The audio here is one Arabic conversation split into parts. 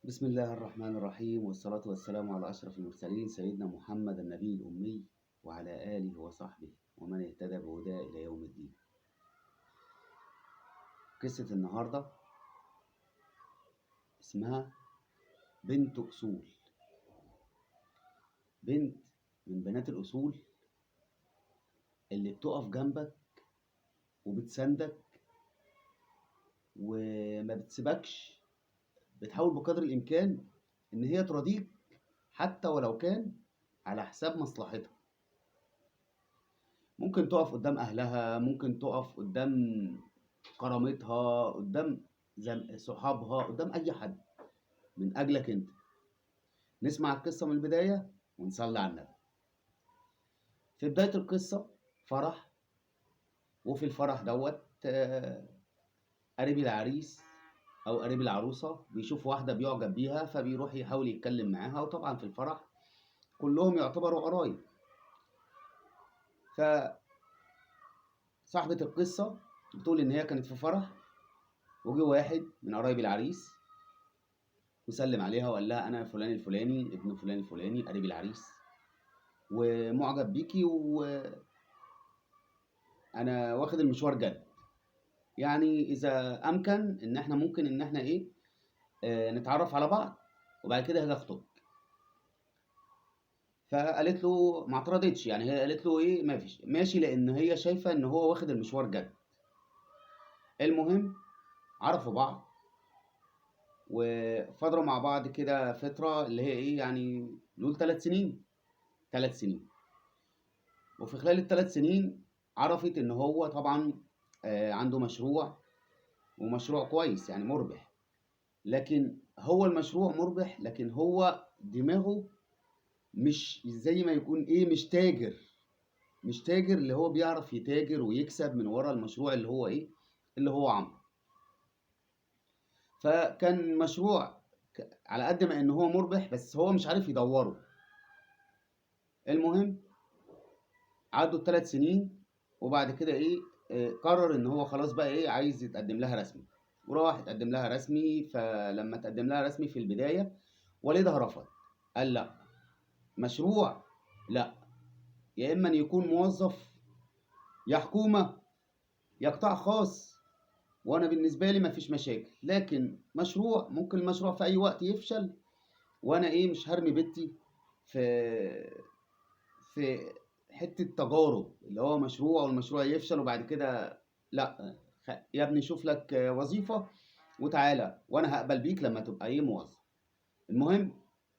بسم الله الرحمن الرحيم والصلاة والسلام على أشرف المرسلين سيدنا محمد النبي الأمي وعلى آله وصحبه ومن اهتدى بهداه إلى يوم الدين. قصة النهاردة اسمها بنت أصول. بنت من بنات الأصول اللي بتقف جنبك وبتساندك وما بتسيبكش، بتحاول بقدر الإمكان إن هي تراضيك حتى ولو كان على حساب مصلحتها. ممكن تقف قدام أهلها، ممكن تقف قدام كرامتها، قدام صحابها، قدام أي حد من أجلك أنت. نسمع القصة من البداية ونصلي على النبي. في بداية القصة فرح، وفي الفرح دوت قريب العريس أو قريب العروسة بيشوف واحدة بيعجب بيها، فبيروح يحاول يتكلم معاها. وطبعا في الفرح كلهم يعتبروا قرايب. فصاحبة القصة بتقول إن هي كانت في فرح، وجه واحد من قرايب العريس وسلم عليها وقال لها أنا فلان الفلاني ابن فلان الفلاني قريب العريس، ومعجب بيكي، وأنا واخد المشوار جد. يعني إذا أمكن إن إحنا ممكن إن إحنا نتعرف على بعض وبعد كده هاجي أخطب. فقالت له ما اعترضتش، يعني هي قالت له ما فيش ماشي، لأن هي شايفة إن هو واخد المشوار جد. المهم عرفوا بعض وفضلوا مع بعض كده فترة اللي هي يعني نقول 3 سنين. 3 سنين. وفي خلال ال3 سنين عرفت إن هو طبعا عنده مشروع، ومشروع كويس يعني مربح. لكن هو المشروع مربح، لكن هو دماغه مش زي ما يكون مش تاجر. مش تاجر اللي هو بيعرف يتاجر ويكسب من ورا المشروع اللي هو اللي هو عامله. فكان مشروع على قد ما ان هو مربح، بس هو مش عارف يدوره. المهم عدوا ال3 سنين، وبعد كده قرر ان هو خلاص بقى عايز يتقدم لها رسمي. وراح اتقدم لها رسمي. فلما اتقدم لها رسمي في البداية والدها رفض، قال لا، مشروع لا، يا اما أن يكون موظف، يا حكومة، يا قطاع خاص، وانا بالنسبة لي مفيش مشاكل. لكن مشروع ممكن المشروع في اي وقت يفشل، وانا مش هرمي بيتي في في حتة تجارب اللي هو مشروع والمشروع يفشل وبعد كده لا. يا ابني شوف لك وظيفة وتعالى وانا هقبل بيك لما تبقى موظف. المهم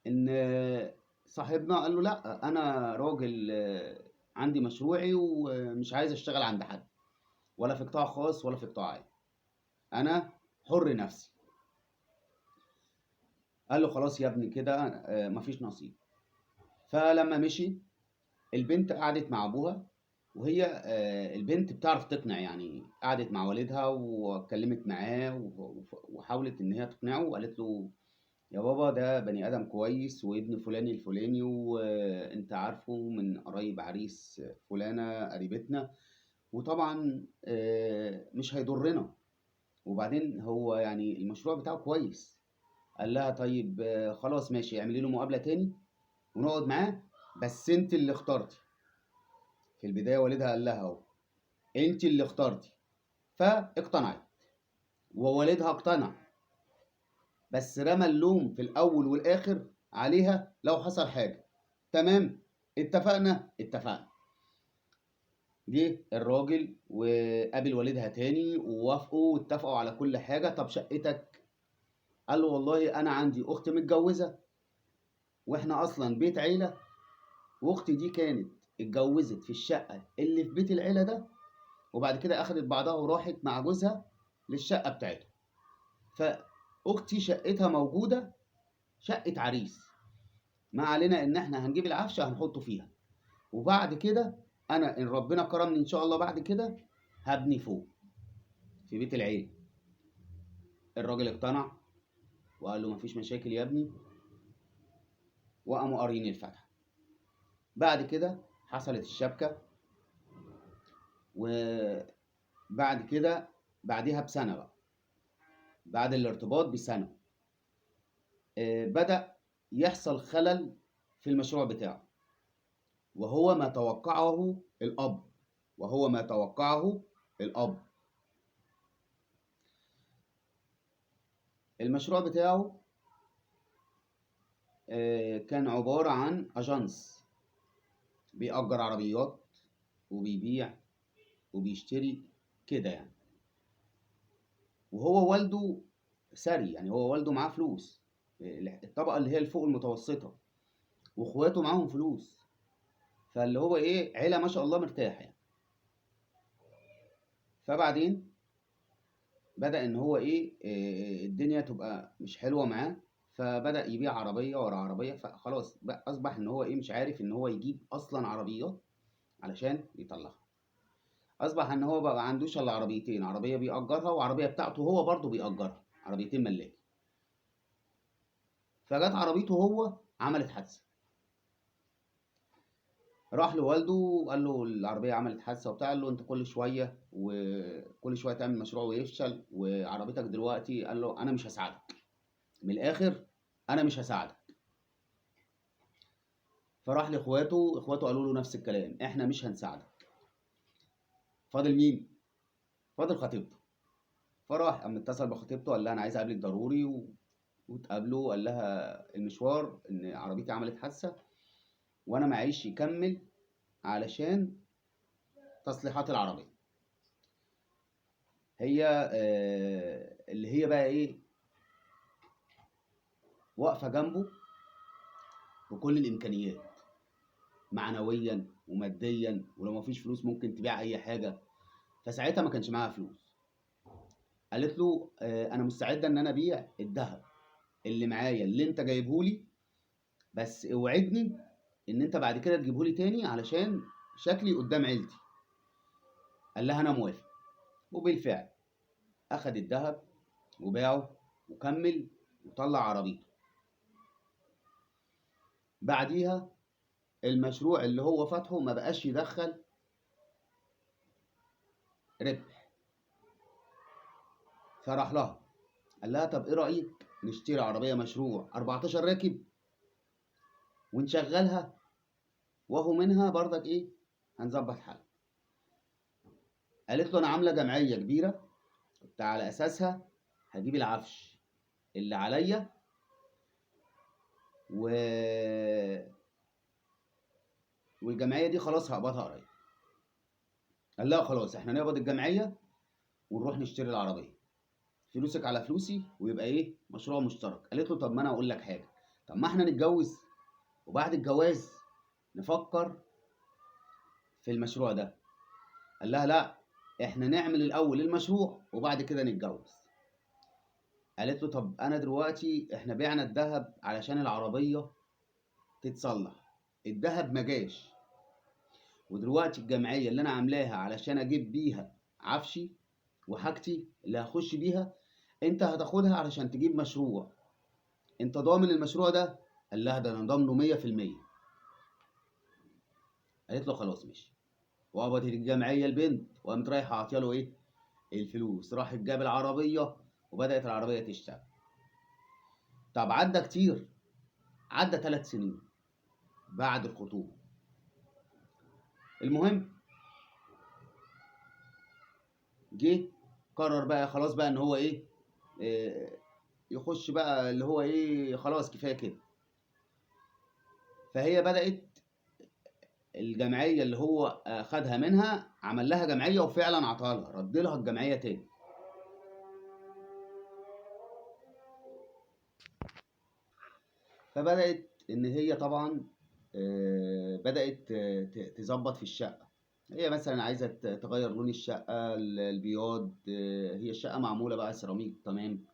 ان صاحبنا قال له لا، انا راجل عندي مشروعي ومش عايز اشتغل عند حد، ولا في قطاع خاص ولا في قطاع عام، انا حر نفسي. قال له خلاص يا ابني كده مفيش نصيب. فلما مشي البنت قعدت مع ابوها، وهي البنت بتعرف تقنع. يعني قعدت مع والدها واتكلمت معاه وحاولت ان هي تقنعه، وقالت له يا بابا ده بني ادم كويس وابن فلان الفلاني، وانت عارفه من قرايب عريس فلانة قريبتنا، وطبعا مش هيضرنا، وبعدين هو يعني المشروع بتاعه كويس. قال لها طيب خلاص ماشي، اعملي له مقابلة تاني ونقعد معاه، بس انت اللي اخترتي. في البداية والدها قال لها اهو انت اللي اخترتي. فاقتنعت ووالدها اقتنع، بس رمى اللوم في الاول والاخر عليها لو حصل حاجة. تمام، اتفقنا. اتفقنا. جه الراجل وقابل والدها تاني ووافقوا واتفقوا على كل حاجة. طب شقتك؟ قال له والله انا عندي اخت متجوزة، واحنا اصلا بيت عيلة، واختي دي كانت اتجوزت في الشقة اللي في بيت العيلة ده، وبعد كده اخدت بعضها وراحت مع جوزها للشقة بتاعته. فاختي شقتها موجودة، شقة عريس، ما علينا ان احنا هنجيب العفش هنحطه فيها، وبعد كده انا ان ربنا كرمني ان شاء الله بعد كده هبني فوق في بيت العيلة. الراجل اقتنع وقال له مفيش مشاكل يا ابني، وقاموا قارين الفاتحة. بعد كده حصلت الشبكة، وبعد كده بعدها بسنة بقى، بعد الارتباط بسنة بدأ يحصل خلل في المشروع بتاعه، وهو ما توقعه الأب وهو ما توقعه الأب. المشروع بتاعه كان عبارة عن أجانس، بيأجر عربيات وبيبيع وبيشتري كده يعني. وهو والده ثري، يعني هو والده معاه فلوس، الطبقة اللي هي الفوق المتوسطة، واخواته معاهم فلوس، فاللي هو ايه، عيلة ما شاء الله مرتاح يعني. فبعدين بدأ ان هو ايه، الدنيا تبقى مش حلوة معاه، فبدأ يبيع عربية ورا عربية، فخلاص بقى اصبح ان هو ايه، مش عارف ان هو يجيب اصلا عربيات علشان يطلعها. اصبح ان هو بقى ما عندوش الا عربيتين، عربية بيأجرها وعربية بتاعته هو برضه بيأجرها، عربيتين ملاكي. فجت عربيته هو عملت حادثة، راح لوالده وقال له العربية عملت حادثة وبتاع. قال له انت كل شوية تعمل مشروع ويفشل، وعربيتك دلوقتي. قال له انا مش هساعدك، من الاخر انا مش هساعدك. فراح لاخواته، اخواته قالوا له نفس الكلام، احنا مش هنساعدك. فاضل مين؟ فاضل خطيبته. فراح قام اتصل بخطيبته، قال لها انا عايز اقابلك ضروري وتقابله. قال لها المشوار ان عربيتي عملت حادثة وانا معيش يكمل علشان تصليحات العربية. هي اللي هي بقى ايه، واقفة جنبه بكل الامكانيات، معنويا وماديا، ولو مفيش فلوس ممكن تبيع اي حاجة. فساعتها ما كانش معاها فلوس. قالت له انا مستعدة ان انا ابيع الذهب اللي معايا اللي انت جايبهولي، بس اوعدني ان انت بعد كده تجيبهولي تاني علشان شكلي قدام عيلتي. قال لها انا موافق. وبالفعل اخد الذهب وباعه وكمل وطلع عربيته. بعديها المشروع اللي هو فاتحه ما بقاش يدخل ربح. فراح لها قال لها طب ايه رأيك نشتري عربية مشروع 14 راكب ونشغلها، وهو منها برضك ايه، هنظبط حالها. قالت له انا عاملة جمعية كبيرة كنت على اساسها هجيب العفش اللي عليا و... والجمعية دي خلاص هقبضها قريب. قال لها خلاص احنا نقبض الجمعية ونروح نشتري العربية، فلوسك على فلوسي، ويبقى ايه، مشروع مشترك. قالت له طب ما انا اقول لك حاجة، طب ما احنا نتجوز وبعد الجواز نفكر في المشروع ده. قال لها لا، احنا نعمل الاول المشروع وبعد كده نتجوز. قالت له طب انا دلوقتي احنا بعنا الذهب علشان العربية تتصلح، الذهب ما جاش، ودلوقتي الجمعية اللي انا عاملاها علشان اجيب بيها عفشي وحاجتي اللي هخش بيها، انت هتاخدها علشان تجيب مشروع، انت ضامن المشروع ده؟ قال لها ده انا ضامنه 100%. قالت له خلاص ماشي. وقبضت الجمعية البنت وقامت رايحة عاطيه له ايه، الفلوس. راح جاب العربية وبدأت العربية تشتغل. طب عدى كتير، عدى 3 سنين بعد الخطوبة. المهم جه قرر بقى خلاص بقى ان هو ايه، يخش بقى اللي هو ايه، خلاص كفاية كده. فهي بدأت الجمعية اللي هو خدها منها، عمل لها جمعية وفعلا عطاها لها، رد لها الجمعية تاني. فبدأت إن هي طبعا بدأت تظبط في الشقة. هي مثلا عايزة تغير لون الشقة، البياض، هي الشقة معمولة بقى سيراميك تمام،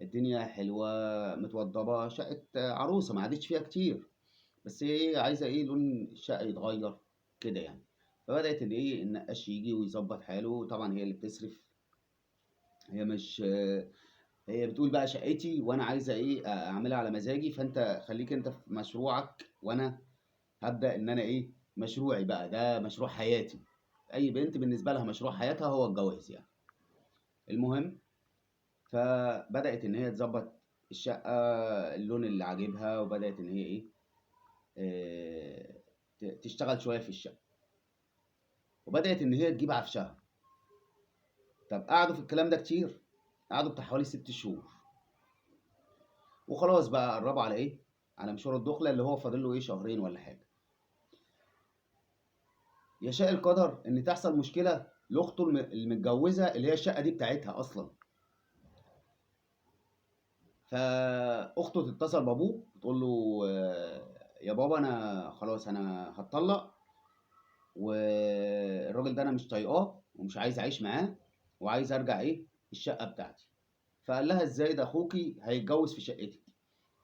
الدنيا حلوة متوضبة، شقة عروسة ما عادتش فيها كتير، بس هي عايزة ايه، لون الشقة يتغير كده يعني. فبدأت ان ايه، النقاش يجي ويظبط حاله. طبعا هي اللي بتصرف، هي مش هي بتقول بقى شقتي وانا عايزه ايه اعملها على مزاجي، فانت خليك انت في مشروعك وانا هبدا ان انا ايه، مشروعي بقى ده مشروع حياتي. اي بنت بالنسبه لها مشروع حياتها هو الجواز يعني. المهم فبدات ان هي تظبط الشقة اللون اللي عاجبها، وبدأت إن هي إيه، آه، تشتغل شوية في الشقة، وبدأت إن هي تجيب عفشها. طب قعدوا في الكلام ده كتير، قعدوا بتاع حوالي 6 شهور، وخلاص بقى قربوا على إيه، على مشوار الدخلة اللي هو فاضل له إيه، شهرين ولا حاجة. يشاء القدر إن تحصل مشكلة لأخته المتجوزة اللي هي الشقة دي بتاعتها أصلا. فأخته تتصل بأبوه تقول له يا بابا أنا خلاص أنا هتطلق، والراجل ده انا مش طايقاه ومش عايز اعيش معاه، وعايز ارجع ايه الشقه بتاعتي. فقال لها ازاي ده اخوكي هيتجوز في شقتك؟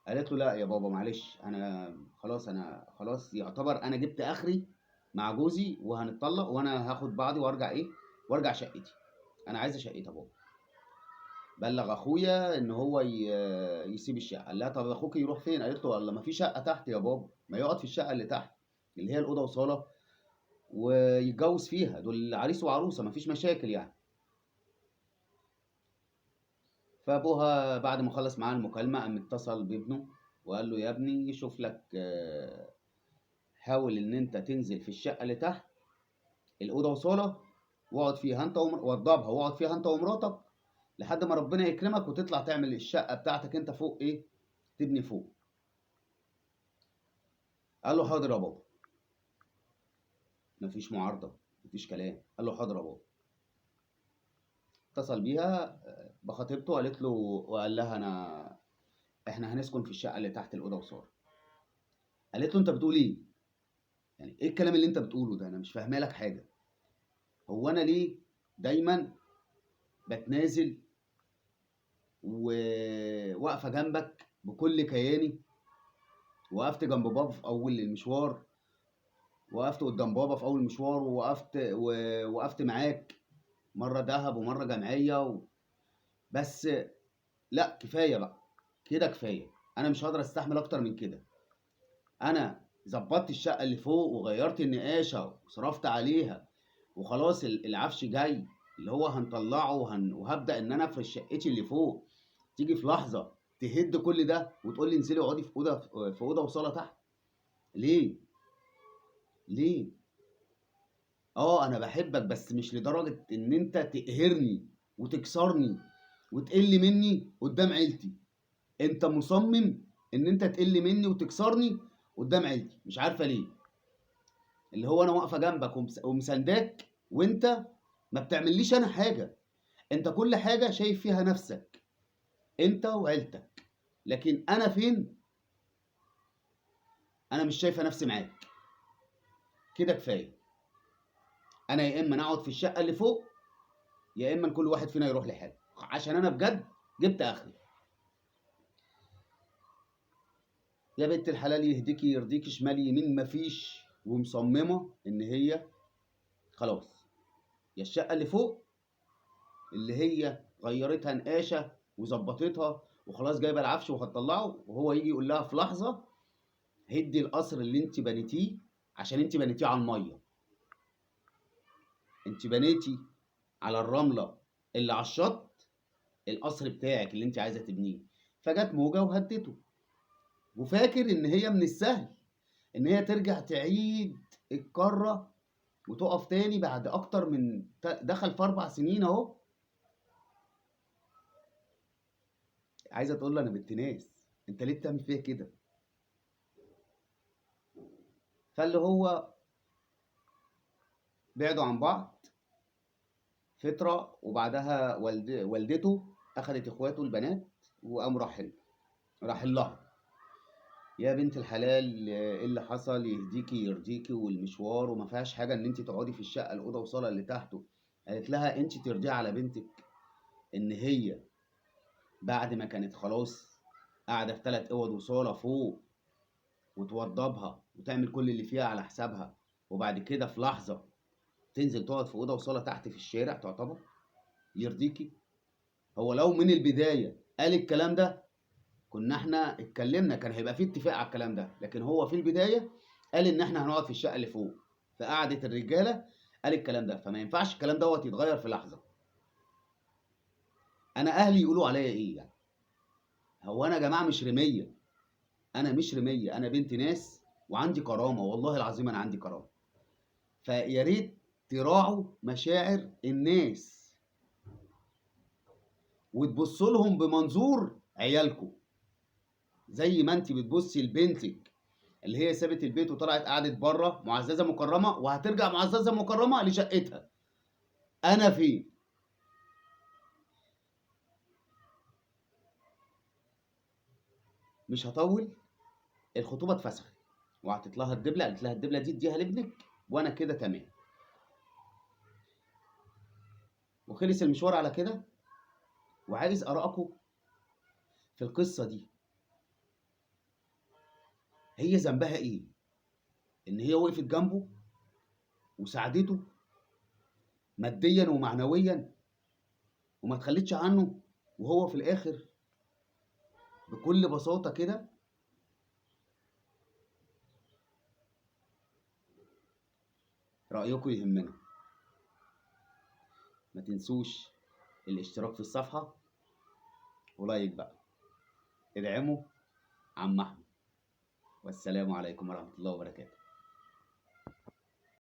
قالت له لا يا بابا معلش، انا خلاص يعتبر انا جبت اخري مع جوزي وهنتطلق، وانا هاخد بعضي وارجع ايه، وارجع شقتي. انا عايزه شقتي يا بابا. بلغ اخويا ان هو يسيب الشقه. قال لها طب اخوك يروح فين؟ قالت له والله ما في شقه تحت يا بابا، ما يقعد في الشقه اللي تحت اللي هي الاوضه وصاله، ويتجوز فيها، دول عريس وعروسه مفيش مشاكل يعني. فابوها بعد ما خلص معاه المكالمه قام اتصل بابنه وقال له يا ابني شوف لك، حاول ان انت تنزل في الشقه اللي تحت الاوضه وصاله، واقعد فيها انت وضبها، واقعد فيها انت ومراتك لحد ما ربنا يكرمك وتطلع تعمل الشقه بتاعتك انت فوق ايه، تبني فوق. قال له حاضر يا بابا، مفيش معارضه، مفيش كلام. قال له حاضر يا بابا. اتصل بيها بخطيبته، قالت له وقال لها احنا هنسكن في الشقه اللي تحت الاوضه وصاله. قالت له انت بتقول ايه؟ يعني ايه الكلام اللي انت بتقوله ده؟ انا مش فاهمه لك حاجه. هو انا ليه دايما بتنازل وواقفه جنبك بكل كياني؟ وقفت جنب بابا في اول المشوار، وقفت قدام بابا في اول المشوار، ووقفت معاك مره دهب ومره جمعيه بس لا كفايه بقى كده، كفايه. انا مش هقدر استحمل اكتر من كده. انا ظبطت الشقه اللي فوق وغيرت النقاشه وصرفت عليها، وخلاص العفش جاي اللي هو هنطلعه وهبدا ان انا افرش شقتي اللي فوق. تيجي في لحظه تهد كل ده وتقول لي انزلي اقعدي في اوضه وصاله تحت؟ ليه؟ ليه؟ اه انا بحبك بس مش لدرجه ان انت تقهرني وتكسرني وتقل مني قدام عيلتي. انت مصمم ان انت تقل مني وتكسرني قدام عيلتي، مش عارفه ليه. اللي هو انا واقفه جنبك ومسانداك، وانت ما بتعمليش انا حاجه. انت كل حاجه شايف فيها نفسك انت وعيلتك، لكن انا فين؟ انا مش شايفه نفسي معاك. كده كفايه. انا يا اما اقعد في الشقه اللي فوق، يا اما كل واحد فينا يروح لحاله، عشان انا بجد جبت اخري. يا بنت الحلال يهديكي يرضيكي، شمال يمين مفيش، ومصممه ان هي خلاص يا الشقه اللي فوق اللي هي غيرتها نقاشه وظبطتها وخلاص جايبه العفش وهتطلعه، وهو يجي يقول لها في لحظه هدي القصر اللي انت بنيتيه، عشان انت بنيتيه على الميه، انت بنيتي على الرمله اللي على الشط القصر بتاعك اللي انت عايزه تبنيه. فجت موجه وهدته، وفاكر ان هي من السهل ان هي ترجع تعيد الكره وتقف تاني بعد اكتر من دخل في 4 سنين اهو. عايزه تقول له انا بنت ناس، انت ليه بتعمل فيا كده؟ فاللي هو بعدوا عن بعض فترة، وبعدها والدته أخدت إخواته البنات وقام راحل لها. يا بنت الحلال إيه اللي حصل؟ يهديكي يرضيكي، والمشوار وما فيهاش حاجة إن أنت تقعدي في الشقة الأوضة وصالة اللي تحته. قالت لها أنت ترضي على بنتك إن هي بعد ما كانت خلاص قاعدة في 3 أوض وصالة فوق وتوضبها وتعمل كل اللي فيها على حسابها، وبعد كده في لحظة تنزل تقعد في أوضة وصالة تحت في الشارع؟ تعتبر يرضيكي؟ هو لو من البداية قال الكلام ده كنا احنا اتكلمنا، كان هيبقى في اتفاق على الكلام ده، لكن هو في البداية قال ان احنا هنقعد في الشقة اللي فوق، في قعدة الرجالة قال الكلام ده، فما ينفعش الكلام دوت يتغير في لحظة. انا اهلي يقولوا عليا ايه يعني؟ هو انا يا جماعه مش رميه، انا مش رميه، انا بنت ناس وعندي كرامه، والله العظيم انا عندي كرامه. فيا ريت تراعوا مشاعر الناس وتبصوا لهم بمنظور عيالكم، زي ما انت بتبصي لبنتك اللي هي سابت البيت وطلعت قعدت بره معززه مكرمه، وهترجع معززه مكرمه لشقتها. انا فين؟ مش هطول. الخطوبه اتفسخت وعطيت لها الدبله، قالت لها الدبله دي اديها لابنك وانا كده تمام، وخلص المشوار على كده. وعايز ارائكم في القصه دي. هي ذنبها ايه؟ ان هي وقفت جنبه وساعدته ماديا ومعنويا وما تخلتش عنه، وهو في الاخر بكل بساطه كده. رايكم يهمنا. ما تنسوش الاشتراك في الصفحه ولايك بقى. ادعموا عم احمد، والسلام عليكم ورحمه الله وبركاته.